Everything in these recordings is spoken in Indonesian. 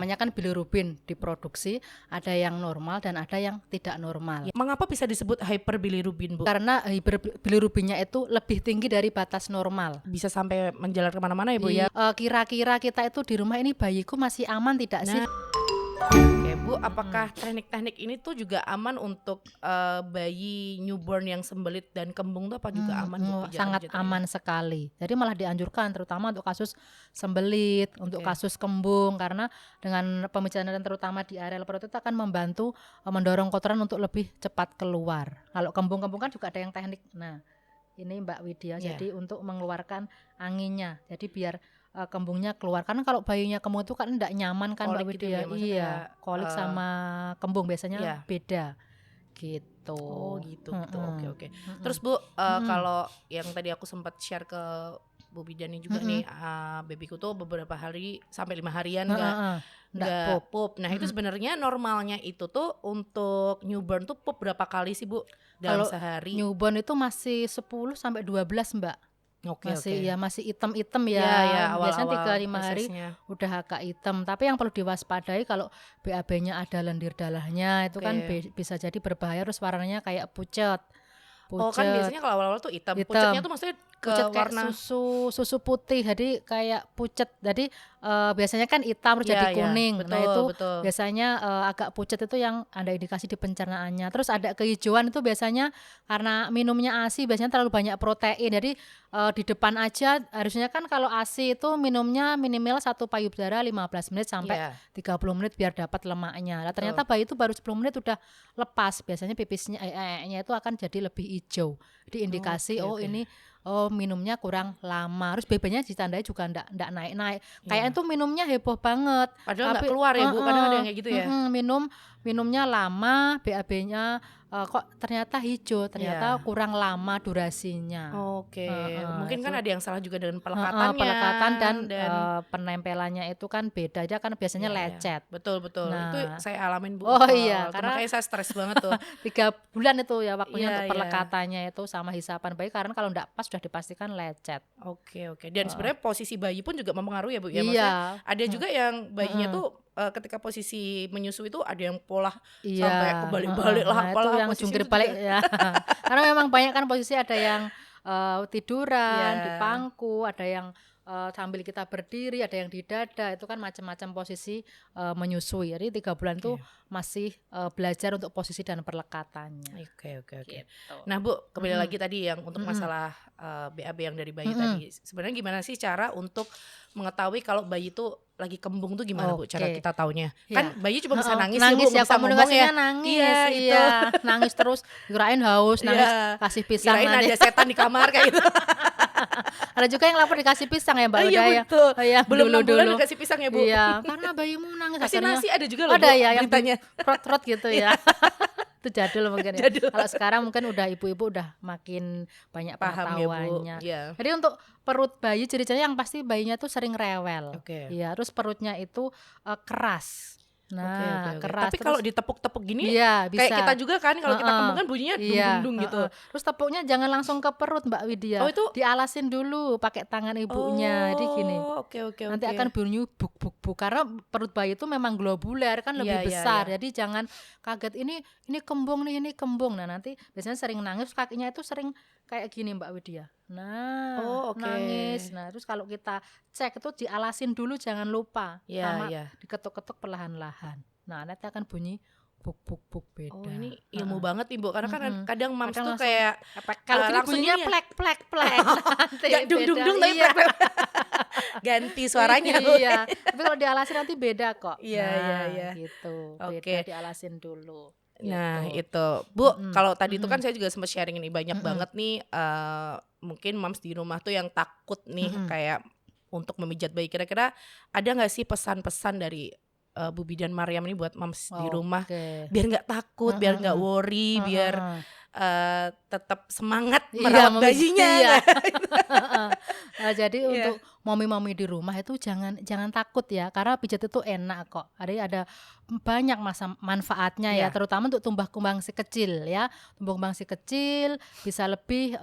namanya kan bilirubin diproduksi, ada yang normal dan ada yang tidak normal. Mengapa bisa disebut hyperbilirubin, Bu? Karena bilirubinnya itu lebih tinggi dari batas normal. Bisa sampai menjalar kemana-mana ya, Bu ya? Kira-kira kita itu di rumah ini bayiku masih aman tidak sih? Oke, Bu, apakah teknik-teknik ini tuh juga aman untuk bayi newborn yang sembelit dan kembung tuh apa juga aman, Bu? Sangat aman sekali. Jadi malah dianjurkan terutama untuk kasus sembelit, untuk kasus kembung, karena dengan pemijahan terutama di areal perut itu akan membantu mendorong kotoran untuk lebih cepat keluar. Kalau kembung-kembung kan juga ada yang teknik. Nah, ini Mbak Widya, jadi untuk mengeluarkan anginnya. Jadi biar kembungnya keluar, karena kalau bayinya kembung itu kan enggak nyaman kan Mbak Widya. Iya, kolik sama kembung biasanya beda gitu. Oh gitu. Oke. Terus Bu, kalau yang tadi aku sempat share ke Bu Bidani juga nih, babyku tuh beberapa hari sampai 5 harian nggak pup. Nah itu sebenarnya normalnya itu tuh untuk newborn tuh pup berapa kali sih, Bu, dalam sehari? Newborn itu masih 10 sampai 12 Mbak. Masih hitam-hitam biasanya 3-5 hari udah agak hitam. Tapi yang perlu diwaspadai kalau BAB-nya ada lendir darahnya itu kan bisa jadi berbahaya, terus warnanya kayak pucat. Oh kan biasanya kalau awal-awal tuh hitam. Pucatnya tuh maksudnya pucat warna kayak susu putih, jadi kayak pucat. Jadi biasanya kan hitam terus jadi kuning. Betul, nah itu betul. Biasanya agak pucat itu yang ada indikasi di pencernaannya. Terus ada kehijauan itu biasanya karena minumnya ASI, biasanya terlalu banyak protein. Jadi di depan aja harusnya kan kalau ASI itu minumnya minimal 1 payudara 15 menit sampai 30 menit biar dapat lemaknya. Nah, ternyata bayi itu baru 10 menit udah lepas. Biasanya pipisnya nya itu akan jadi lebih hijau. Jadi indikasi ini minumnya kurang lama. Terus BB-nya ditandai juga enggak naik-naik. Kayaknya tuh minumnya heboh banget. Padahal enggak keluar ya, Bu. Kadang ada yang kayak gitu ya. Minumnya lama, BAB-nya kok ternyata hijau, ternyata kurang lama durasinya. Mungkin kan ada yang salah juga dengan pelekatannya. Pelekatan dan penempelannya itu kan beda. Dia kan biasanya lecet. Betul. Nah, itu saya alamin, Bu. Karena makanya saya stres banget tuh. 3 bulan itu ya waktunya untuk pelekatannya itu sama hisapan bayi, karena kalau enggak pas sudah dipastikan lecet. Oke. Dan sebenarnya posisi bayi pun juga mempengaruhi ya, Bu ya. Maksudnya ada juga yang bayinya tuh ketika posisi menyusui itu ada yang pola sampai kebalik-balik lah, apalah yang jungkir balik ya. Karena memang banyak kan posisi, ada yang tiduran di pangku, ada yang sambil kita berdiri, ada yang di dada, itu kan macam-macam posisi menyusui. Jadi 3 bulan tuh masih belajar untuk posisi dan perlekatannya. Oke. Gitu. Nah Bu, kembali lagi tadi yang untuk masalah BAB yang dari bayi tadi. Sebenarnya gimana sih cara untuk mengetahui kalau bayi itu lagi kembung tuh gimana Bu? Cara kita taunya? Kan bayi cuma bisa nangis ya Bu, bisa ngomong ya. Nangis, nangis terus, kirain haus, nangis kasih pisang. Kirain ada setan di kamar kayak gitu. Ada juga yang lapor dikasih pisang ya Mbak. Iya betul. Belum 6 bulan dulu dikasih pisang ya Bu. Iya, karena bayimu nangis. Kasih nasi ada juga loh ada Bu, ya beritanya. Yang trot-trot gitu ya. Itu jadul mungkin ya. Kalau sekarang mungkin udah ibu-ibu udah makin banyak pengetahuannya. Ya, Jadi untuk perut bayi ciri-cirinya yang pasti bayinya tuh sering rewel. Iya, terus perutnya itu keras. Nah, keras. Tapi kalau ditepuk-tepuk gini bisa. Kayak kita juga kan kalau kita kembung kan bunyinya dung-dung gitu. Terus tepuknya jangan langsung ke perut Mbak Widya. Itu dialasin dulu pakai tangan ibunya. Jadi gini. Nanti akan bunyi buk-buk-buk, karena perut bayi itu memang globuler kan, lebih besar. Jadi jangan kaget ini kembung nih, ini kembung. Nah, nanti biasanya sering nangis, kakinya itu sering kayak gini Mbak Widya. Nah, nangis. Nah, terus kalau kita cek itu dialasin dulu, jangan lupa. Sama diketuk-ketuk perlahan-lahan. Nah, nanti akan bunyi buk-buk-buk beda. Oh, ini ilmu banget Ibu, karena kan kadang mams tuh kayak kalau ini bunyinya plek-plek. Gak dung-dung tapi plek. Ganti suaranya. Iya. Tapi kalau dialasin nanti beda kok. Iya. Gitu. Beda dialasin dulu. Nah itu Bu, kalau tadi itu kan saya juga sempat sharing ini banyak banget nih mungkin moms di rumah tuh yang takut nih kayak untuk memijat bayi. Kira-kira ada nggak sih pesan-pesan dari Bu Bidan Maryam ini buat moms di rumah biar nggak takut, biar nggak worry, biar tetap semangat merawat bayinya? Jadi untuk mami-mami di rumah itu jangan takut ya, karena pijat itu enak kok. Ada banyak manfaatnya ya, Iya. terutama untuk tumbuh kembang si kecil ya. Tumbuh kembang si kecil bisa lebih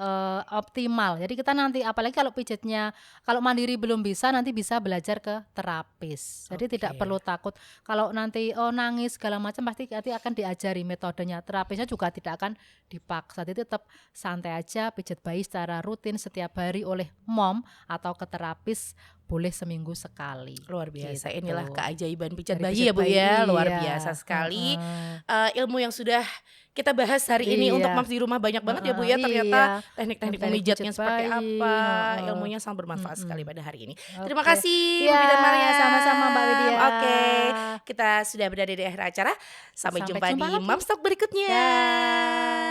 optimal. Jadi kita nanti apalagi kalau pijatnya kalau mandiri belum bisa, nanti bisa belajar ke terapis. Jadi tidak Oke. perlu takut kalau nanti nangis segala macam, pasti nanti akan diajari metodenya. Terapisnya juga tidak akan dipaksa. Jadi tetap santai aja, pijat bayi secara rutin setiap hari oleh mom atau ke terapis boleh seminggu sekali. Luar biasa, Gitu. inilah keajaiban pijat Dari bayi pijat ya Bu bayi, ya, luar iya. biasa sekali. Heeh. Ilmu yang sudah kita bahas hari ini untuk Iya. moms di rumah banyak banget ya Bu Heeh, ya, ternyata iya. teknik-teknik Dari memijatnya pijat seperti bayi, apa, heeh. ilmunya sangat bermanfaat sekali Mhm. pada hari ini. Terima Oke. kasih Iya, Bibi dan sama-sama Mbak Widya. Maryam. Oke, kita sudah berada di akhir acara. Sampai Sampai jumpa jumpa di lagi. Moms Talk berikutnya. Dah.